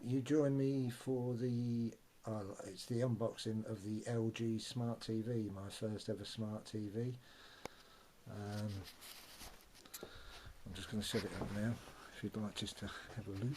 you join me for the it's the unboxing of the LG Smart TV, my first ever Smart TV. I'm just going to set it up now, if you'd like just to have a look.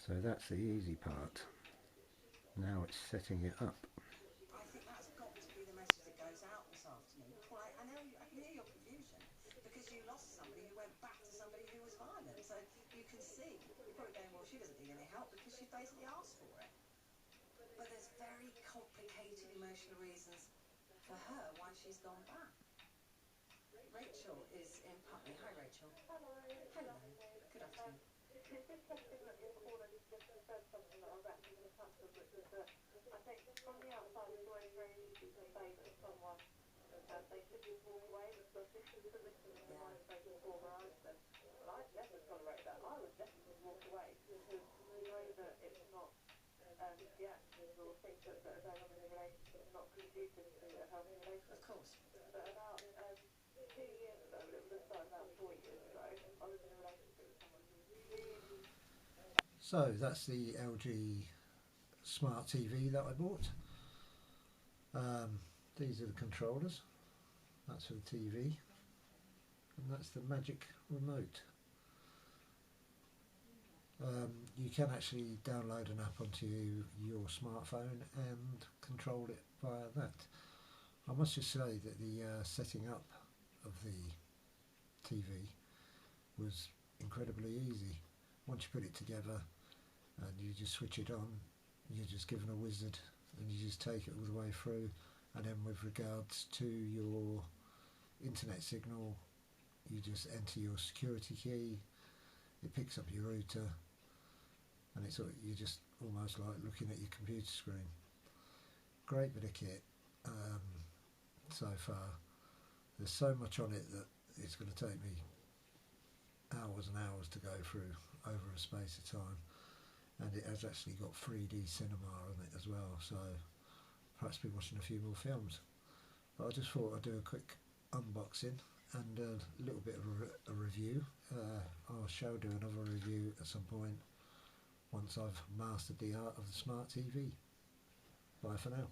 So that's the easy part. Now it's setting it up. I think that's got to be the message that goes out this afternoon. Paul, I know I can hear your confusion because you lost somebody who went back to somebody who was violent. So you can see, you're probably going, well, she doesn't need any help because she basically asked for it. But there's very complicated emotional reasons for her why she's gone back. Rachel is in Putney. Hi, Rachel. Hello. Hello. Good afternoon. She's just texting in the corner, just said something that I was actually going to touch on, which is that I think from the outside it's always very easy to say that someone they should just walk away because this is the listen to the mind break before my eyes then. But I'd never tolerate that. I would definitely walk away because you know that it's not the actions or things that are going on in a relationship not conducive to a healthy relationship. Of course. But about 2 years ago, it would have started about 4 years ago, I was in a relationship with someone who was really. So that's the LG Smart TV that I bought. These are the controllers. That's for the TV, and that's the magic remote. You can actually download an app onto your smartphone and control it via that. I must just say that the setting up of the TV was incredibly easy. Once you put it together and you just switch it on, you're just given a wizard and you just take it all the way through. And then with regards to your internet signal, you just enter your security key, it picks up your router, and it's you're just almost like looking at your computer screen. Great bit of kit so far. There's so much on it that it's going to take me hours and hours to go through over a space of time, and it has actually got 3D cinema on it as well, so perhaps be watching a few more films. But I just thought I'd do a quick unboxing and a little bit of a review. I shall do another review at some point once I've mastered the art of the Smart TV. Bye for now.